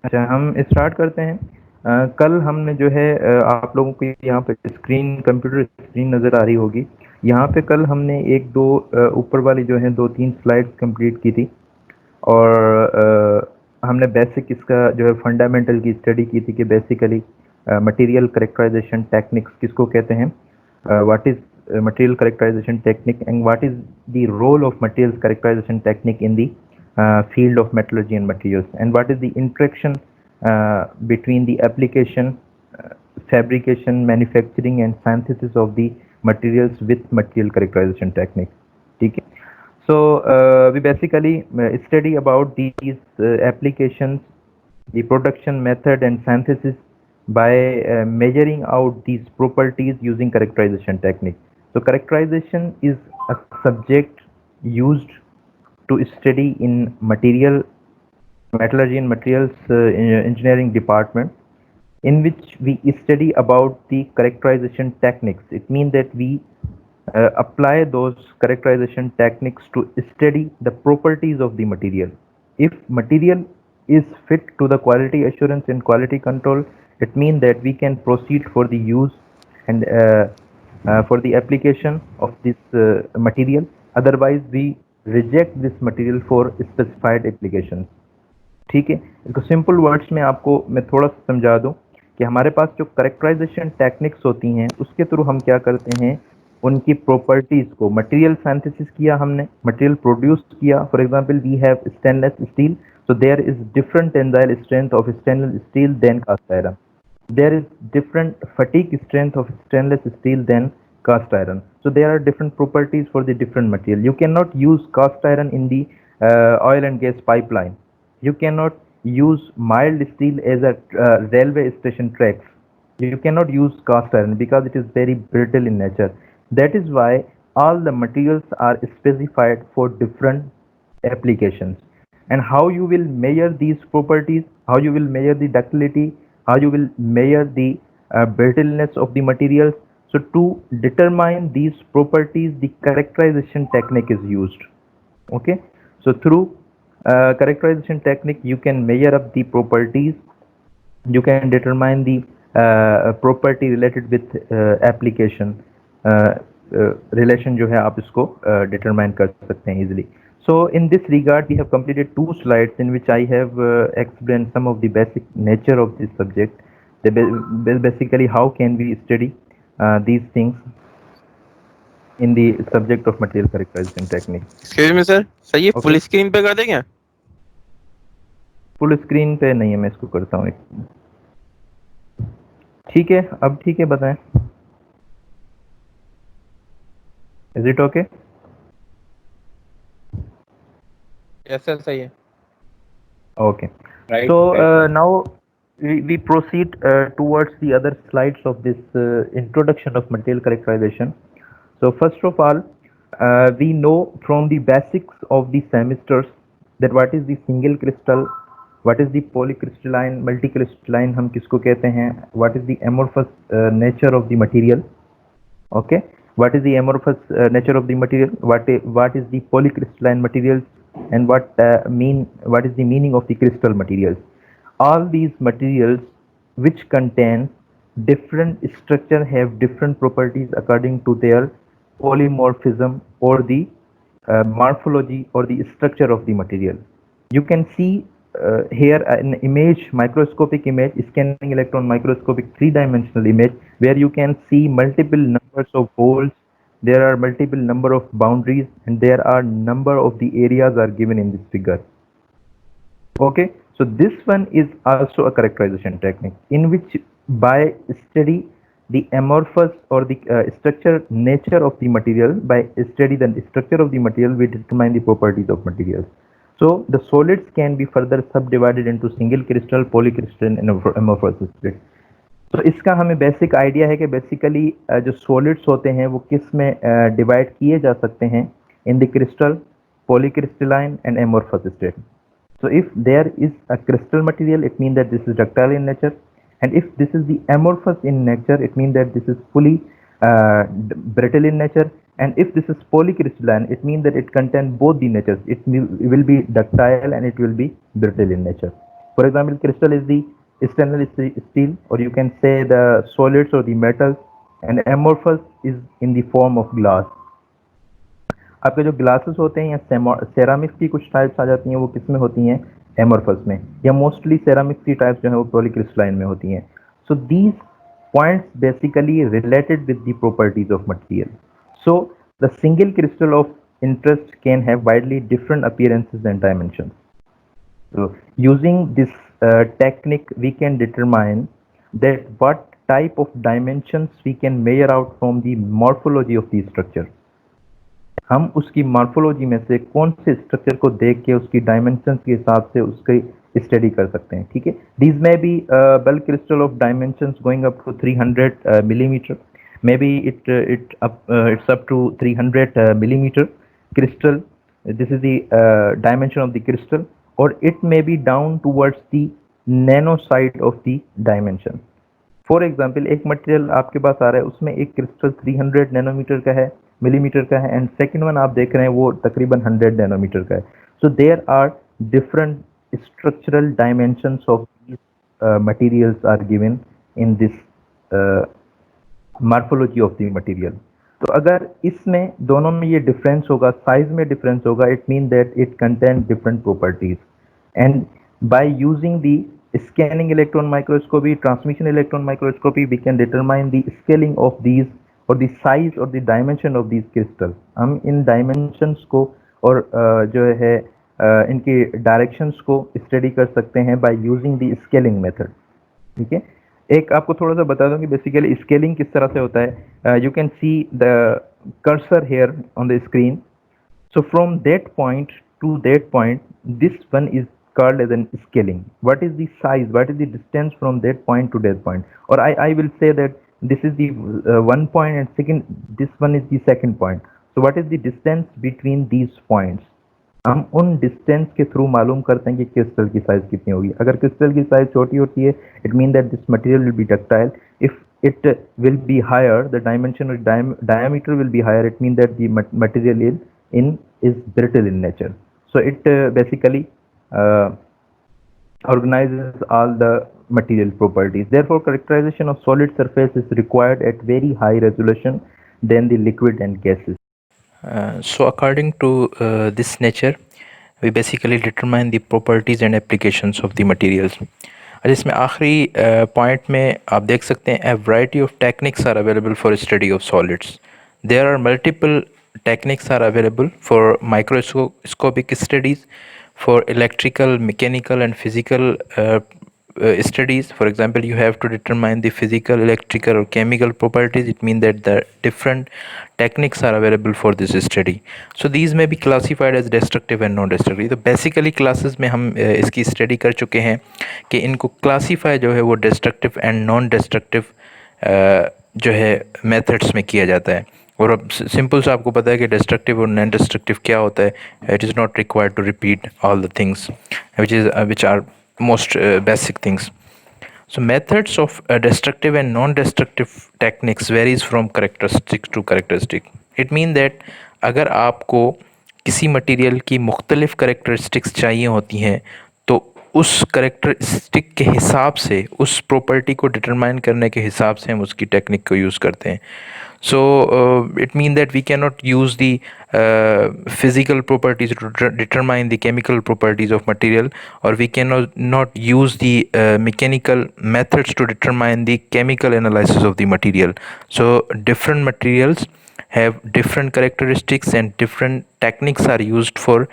अच्छा, हम स्टार्ट करते हैं। कल हमने जो है आप लोगों को यहाँ पे स्क्रीन, कंप्यूटर स्क्रीन नज़र आ रही होगी। यहाँ पे कल हमने एक दो ऊपर वाली जो है 2-3 स्लाइड्स कंप्लीट की थी। और हमने बेसिक इसका जो है फंडामेंटल की स्टडी की थी कि बेसिकली मटेरियल करेक्टराइजेशन टेक्निक्स किसको कहते हैं, what is material characterization technique and what is the role of materials characterization technique in the field of metallurgy and materials, and what is the interaction between the application, fabrication, manufacturing and synthesis of the materials with material characterization technique. ठीक है। So we basically study about these applications, the production method and synthesis by measuring out these properties using characterization technique. So characterization is a subject used to study in metallurgy and materials engineering department, in which we study about the characterization techniques. It means that we apply those characterization techniques to study the properties of the material. If material is fit to the quality assurance and quality control, it means that we can proceed for the use and for the application of this material. Otherwise, we reject this material for specified applications. ठीक है। इसको simple words में आपको मैं थोड़ा सा समझा दूं कि हमारे पास जो करेक्टराइजेशन टेक्निक्स होती हैं उसके थ्रू हम क्या करते हैं, उनकी प्रॉपर्टीज को मटेरियल सिंथेसिस किया, हमने मटेरियल प्रोड्यूस किया। For example we have stainless steel, so there is different tensile strength of stainless steel than cast iron. There is different fatigue strength of stainless steel than cast iron. So there are different properties for the different material. You cannot use cast iron in the oil and gas pipeline. You cannot use mild steel as a railway station tracks. You cannot use cast iron because it is very brittle in nature. That is why all the materials are specified for different applications. And how you will measure these properties, how you will measure the ductility, how you will measure the brittleness of the materials. So to determine these properties, the characterization technique is used. Okay, so through characterization technique you can measure up the properties, you can determine the property related with application, relation जो है आप इसको determine कर सकते हैं easily. So in this regard we have completed 2 slides in which I have explained some of the basic nature of this subject. Basically how can we study these things in the subject of material characterization technique. Excuse me sir, सही है, Okay, full screen पे कर दें क्या? Full screen पे नहीं है, मैं इसको करता हूँ एक। ठीक है, अब ठीक है, बताएं। Is it okay? Yes sir, सही है। Okay. Right So right sir. now we proceed towards the other slides of this introduction of material characterization. So first of all, we know from the basics of the semesters that what is the single crystal, what is the polycrystalline, multicrystalline हम किसको कहते हैं, what is the amorphous nature of the material. Okay, what is the amorphous nature of the material, what is the polycrystalline materials, and what is the meaning of the crystal materials. All these materials which contain different structure have different properties according to their polymorphism or the morphology or the structure of the material. You can see here an image, microscopic image, scanning electron microscopic three-dimensional image, where you can see multiple numbers of holes. There are multiple number of boundaries, and there are number of the areas are given in this figure. Okay, so this one is also a characterization technique in which by study the amorphous or the structure nature of the material, by study the structure of the material we determine the properties of materials. So the solids can be further subdivided into single crystal, polycrystalline and amorphous state. तो इसका हमें basic idea है कि basically जो solids होते हैं वो किस में डिवाइड किए जा सकते हैं, in the crystal, polycrystalline and amorphous state. So if there is a crystal material, it means that this is ductile in nature, and if this is the amorphous in nature, it means that this is fully brittle in nature, and if this is polycrystalline, it means that it contains both the natures. It will be ductile and it will be brittle in nature. For example, crystal is the stainless steel, or you can say the solids or the metals, and amorphous is in the form of glass. आपके जो glasses होते हैं या ceramics की कुछ types आ जाती हैं, वो किस में होती हैं? एमोर्फस में, या मोस्टली सेरामिक्स की टाइप्स जो है वो पॉलीक्रिस्टलाइन में होती हैं. So these points basically related with the properties of material. So the single crystal of interest can have widely different appearances and dimensions. So using this technique, we can determine that what type of dimensions we can measure out from the morphology of the structure. हम उसकी morphology में से कौन से structure को देख के उसकी डायमेंशंस के हिसाब से उसकी स्टडी कर सकते हैं. ठीक है, these may be bulk crystal of dimensions going up to 300 millimeter, maybe it's up to 300 millimeter crystal. This is the dimension of the crystal, or it may be down towards the nano side of the dimension. For example, एक material आपके पास आ रहा है, उसमें एक crystal 300 nanometre का है, millimetre का है, एंड सेकंड वन आप देख रहे हैं वो तकरीबन 100 नैनोमीटर का है. So there are different structural dimensions of materials are given in this morphology of the material. तो अगर इसमें दोनों में ये डिफरेंस होगा, साइज में डिफरेंस होगा, it mean that it contain different properties. And by using the scanning electron microscopy, transmission electron microscopy, we can determine the scaling of these or the size or the dimension of these crystals. हम इन dimensions को और जो है इनकी directions को study कर सकते हैं by using the scaling method. ठीक है, एक आपको थोड़ा सा बता दूं कि बेसिकली स्केलिंग किस तरह से होता है. You can see the cursor here on the screen. So from that point to that point, this one is called as an scaling. What is the size, what is the distance from that point to that point? Or I will say that this is the one point, and second, this one is the second point. So what is the distance between these points? हम उन distance के through मालूम करते हैं कि crystal की size कितनी होगी. अगर क्रिस्टल की साइज छोटी होती है, it mean that this material will be ductile. If it will be higher, the dimension or diameter will be higher, it means that the material is brittle in nature. So it basically organizes all the material properties. Therefore, characterization of solid surface is required at very high resolution than the liquid and gases. So according to this nature, we basically determine the properties and applications of the materials. और इसमें आखिरी point में आप देख सकते हैं, a variety of techniques are available for study of solids. There are multiple techniques are available for microscopic studies, for electrical, mechanical and physical studies. For example, you have to determine the physical, electrical or chemical properties. It means that the different techniques are available for this study. So these may be classified as destructive and non-destructive. तो basically classes में हम इसकी study कर चुके हैं कि इनको classify जो है वो destructive and non-destructive जो है methods में किया जाता है. और अब सिंपल से आपको पता है कि डिस्ट्रक्टिव और नॉन डिस्ट्रक्टिव क्या होता है. It is not required to repeat all the things which are most basic things. So methods of destructive and non-destructive techniques varies from characteristic to characteristic. It means that अगर आपको किसी material की मुख्तलिफ characteristics चाहिए होती हैं, तो उस characteristic के हिसाब से, उस property को determine करने के हिसाब से हम उसकी technique को use करते हैं. So it means that we cannot use the physical properties to determine the chemical properties of material, or we cannot not use the mechanical methods to determine the chemical analysis of the material. So different materials have different characteristics and different techniques are used for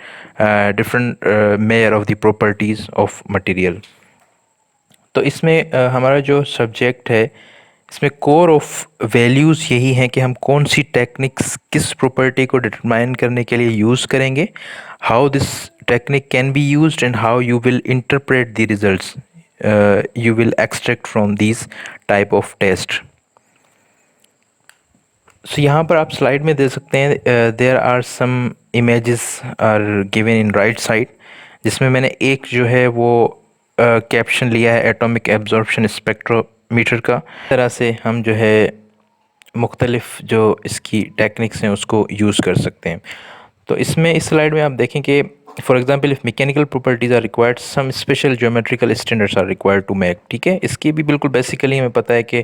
different measure of the properties of material. तो इसमें हमारा जो subject है, इसमें core of values यही हैं कि हम कौन सी टेक्निक्स किस प्रॉपर्टी को डिटरमाइन करने के लिए यूज़ करेंगे, how this technique can be used and how you will interpret the results you will extract from these type of test. So यहाँ पर आप स्लाइड में दे सकते हैं, there are some images are given in right side, जिसमें मैंने एक जो है वो कैप्शन लिया है एटॉमिक एब्जॉर्प्शन स्पेक्ट्रोमीटर का. इस तरह से हम जो है मुख्तलिफ जो इसकी टेक्निक्स हैं उसको यूज़ कर सकते हैं. तो इसमें इस स्लाइड में आप देखें कि for example if mechanical properties are required, some special geometrical standards are required to make. ठीक है, इसकी भी बिल्कुल बेसिकली हमें पता है कि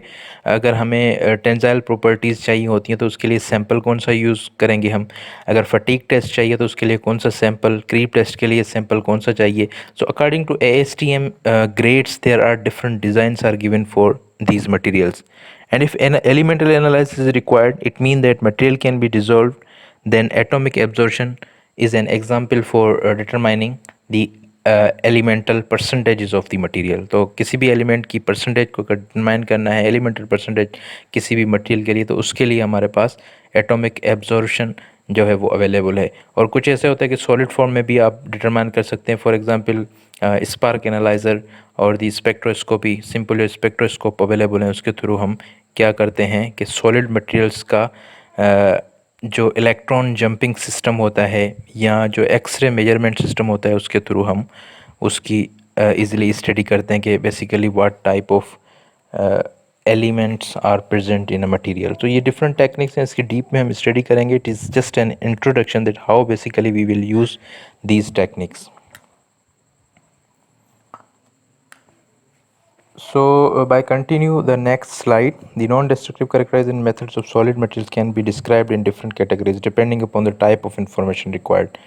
अगर हमें टेंसाइल प्रॉपर्टीज़ चाहिए होती हैं तो उसके लिए सैम्पल कौन सा यूज़ करेंगे हम, अगर फटीक टेस्ट चाहिए तो उसके लिए कौन सा सैम्पल, क्रीप टेस्ट के लिए सैम्पल कौन सा चाहिए. So according to ASTM grades there are different designs are given for these materials, and if an elemental analysis is required, it means that material can be dissolved. Then atomic absorption is an example for determining the elemental percentages of the material. तो किसी भी element की percentage को determine करना है, elemental percentage किसी भी material के लिए, तो उसके लिए हमारे पास एटॉमिक एब्जॉर्प्शन जो है वो अवेलेबल है. और कुछ ऐसे होता है कि सॉलिड फॉर्म में भी आप डिटरमाइन कर सकते हैं. फॉर एग्जांपल स्पार्क एनालाइज़र और दी स्पेक्ट्रोस्कोपी, सिंपल स्पेक्ट्रोस्कोप अवेलेबल हैं, उसके थ्रू हम क्या करते हैं कि सॉलिड मटेरियल्स का जो इलेक्ट्रॉन जंपिंग सिस्टम होता है या जो एक्सरे मेजरमेंट सिस्टम होता है उसके थ्रू हम उसकी ईज़िली स्टडी करते हैं कि basically what type of elements are present in a material. तो ये डिफरेंट टेक्निक्स हैं, इसकी डीप में हम स्टडी करेंगे. It is just an introduction that how basically we will use these techniques. So by continue the next slide, the non-destructive characterization methods of solid materials can be described in different categories depending upon the type of information required.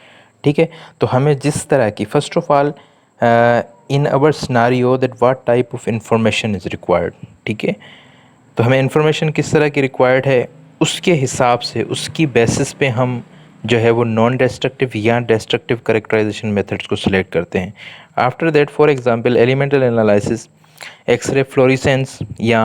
ठीक है, तो हमें जिस तरह की first of all in our scenario that what type of information is required. ठीक है, तो हमें information किस तरह की required है उसके हिसाब से उसकी basis पे हम जो है वो नॉन डेस्ट्रक्टिव या डेस्ट्रक्टिव करेक्टराइजेशन मेथड्स को सिलेक्ट करते हैं. After that for example elemental analysis, X ray fluorescence या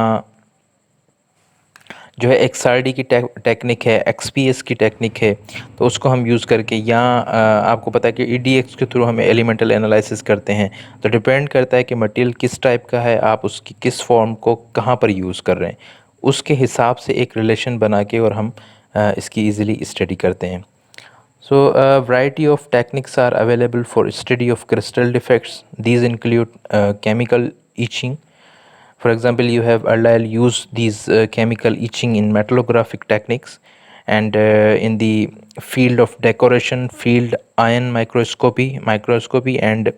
जो है XRD की टेक्निक है, XPS की टेक्निक है, तो उसको हम यूज़ करके या आपको पता है कि EDX के थ्रू हमें एलिमेंटल एनालिसिस करते हैं. तो डिपेंड करता है कि मटेरियल किस टाइप का है, आप उसकी किस फॉर्म को कहाँ पर यूज़ कर रहे हैं, उसके हिसाब से एक रिलेशन बना के और हम इसकी ईज़िली स्टडी करते हैं. So a variety of techniques are available for study of crystal defects. These include chemical etching. For example, you have earlier used these chemical etching in metallographic techniques, and in the field of decoration, field ion microscopy, and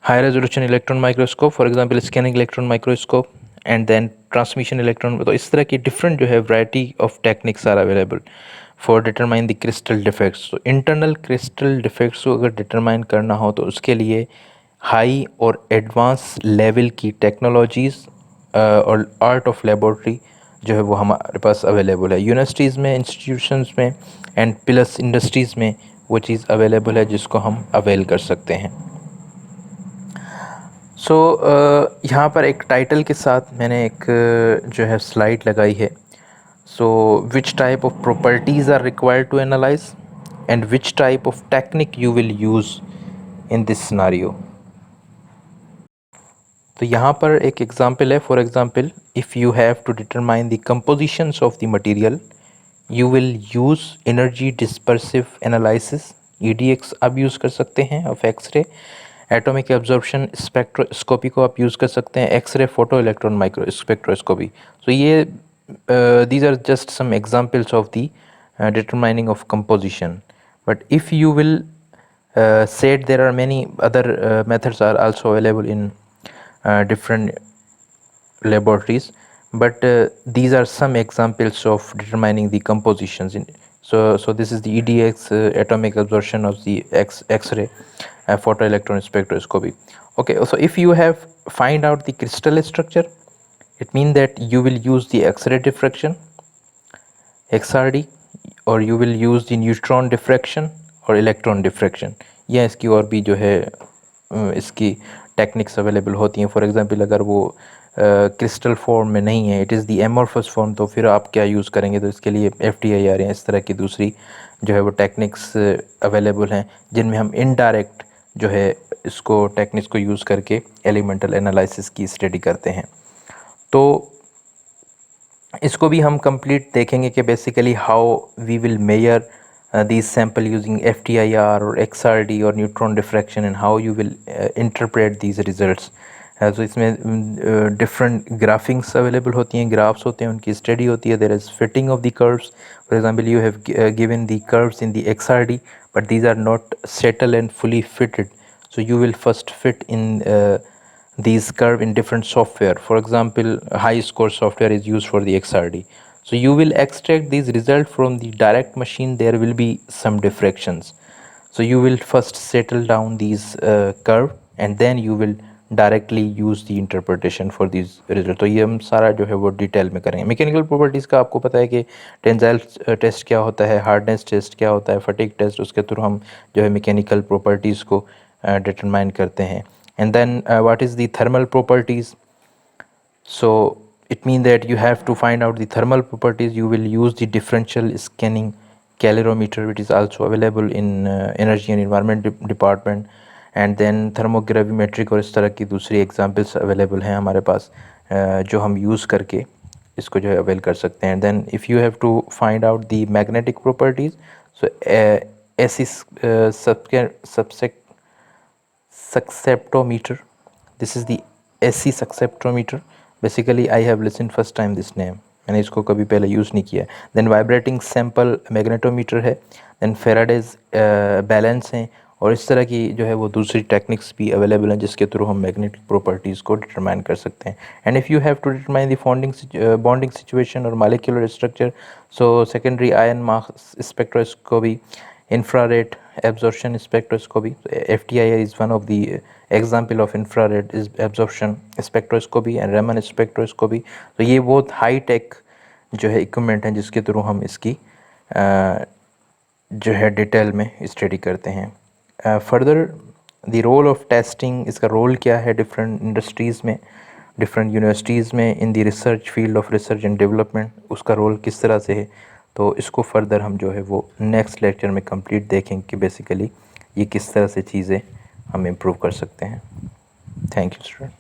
high resolution electron microscope. For example, scanning electron microscope, and then transmission electron. तो इस तरह की different जो है variety of techniques are available for determine the crystal defects. तो internal crystal defects को अगर determine करना हो तो उसके लिए हाई और एडवांस लेवल की टेक्नोलॉजीज़ और आर्ट ऑफ लेबॉर्ट्री जो है वो हमारे पास अवेलेबल है. यूनिवर्सिटीज़ में, इंस्टीट्यूशंस में एंड प्लस इंडस्ट्रीज़ में वो चीज़ अवेलेबल है जिसको हम अवेल कर सकते हैं. सो यहाँ पर एक टाइटल के साथ मैंने एक जो है स्लाइड लगाई है. So which type of properties are required to analyze and which type of technique you will use in this scenario. तो यहाँ पर एक एग्जांपल है. For example if you have to determine the compositions of the material, you will use energy dispersive analysis, EDX आप use कर सकते हैं of X-ray. Atomic absorption spectroscopy को आप यूज़ कर सकते हैं, x ray photo electron micro spectroscopy. So ये these are just some examples of the determining of composition. But if you will said there are many other methods are also available in different laboratories, but these are some examples of determining the compositions in. So this is the EDX, atomic absorption of the X-ray, photoelectron spectroscopy. Okay, so if you have find out the crystal structure, it means that you will use the X-ray diffraction, XRD, or you will use the neutron diffraction or electron diffraction. या इसकी और भी जो है इसकी techniques available होती हैं. For example अगर वो क्रिस्टल फॉर्म में नहीं है, it is the amorphous form, तो फिर आप क्या यूज़ करेंगे. तो इसके लिए FTIR या इस तरह की दूसरी जो है वो टेक्निक्स अवेलेबल हैं जिनमें हम इनडायरेक्ट जो है इसको टेक्निक्स को यूज़ करके एलिमेंटल एनालिसिस की स्टडी करते हैं. तो इसको भी हम कंप्लीट देखेंगे कि basically how we will measure these sample using FTIR or XRD or neutron diffraction, and how you will interpret these results है। तो इसमें डिफरेंट ग्राफिंग्स अवेलेबल होती हैं, ग्राफ्स होते हैं, उनकी स्टडी होती है। There is fitting of the curves. For example you have given the curves in the XRD, but these are not settled and fully fitted. So you will first fit in these curve in different software. For example, high score software is used for the XRD. So you will extract these result from the direct machine. There will be some diffractions. So you will first settle down these curve and then you will directly use the interpretation for this result. तो ये हम सारा जो है वो detail में करेंगे। Mechanical properties का आपको पता है कि टेंसाइल टेस्ट क्या होता है, हार्डनेस टेस्ट क्या होता है, फटीग टेस्ट, उसके थ्रू हम जो है मैकेनिकल प्रॉपर्टीज़ को डिटरमाइन करते हैं। And then what is the thermal properties. So it means that you have to find out the thermal properties. You will use the differential scanning calorimeter, which is also available in energy and environment department. And then thermogravimetric और इस तरह की दूसरी examples available हैं हमारे पास, जो हम use करके इसको जो है अवेल कर सकते हैं। Then if you have to find out the magnetic properties, so ऐसी succeptometer. This is the SC succeptometer. Basically I have listened first time this name, मैंने इसको कभी पहले यूज़ नहीं किया। देन वाइब्रेटिंग सैम्पल मैग्नेटोमीटर है। देन फेराडेज बैलेंस हैं और इस तरह की जो है वो दूसरी टेक्निक्स भी अवेलेबल हैं जिसके थ्रू हम मैग्नेटिक प्रॉपर्टीज़ को डिटरमाइन कर सकते हैं। And if you have to determine the bonding situation और molecular structure, so secondary ion mass spectroscopy, infrared absorption spectroscopy. FTIR is one of the example of infrared absorption spectroscopy and Raman spectroscopy. तो ये बहुत high tech जो है equipment हैं जिसके through हम इसकी जो है डिटेल में स्टडी करते हैं। Further the role of testing, इसका रोल क्या है डिफरेंट इंडस्ट्रीज़ में, डिफरेंट यूनिवर्सिटीज़ में in the research field of research and development, उसका रोल किस तरह से है। तो इसको फर्दर हम जो है वो नेक्स्ट लेक्चर में कंप्लीट देखेंगे कि बेसिकली ये किस तरह से चीज़ें हम इम्प्रूव कर सकते हैं। Thank you student.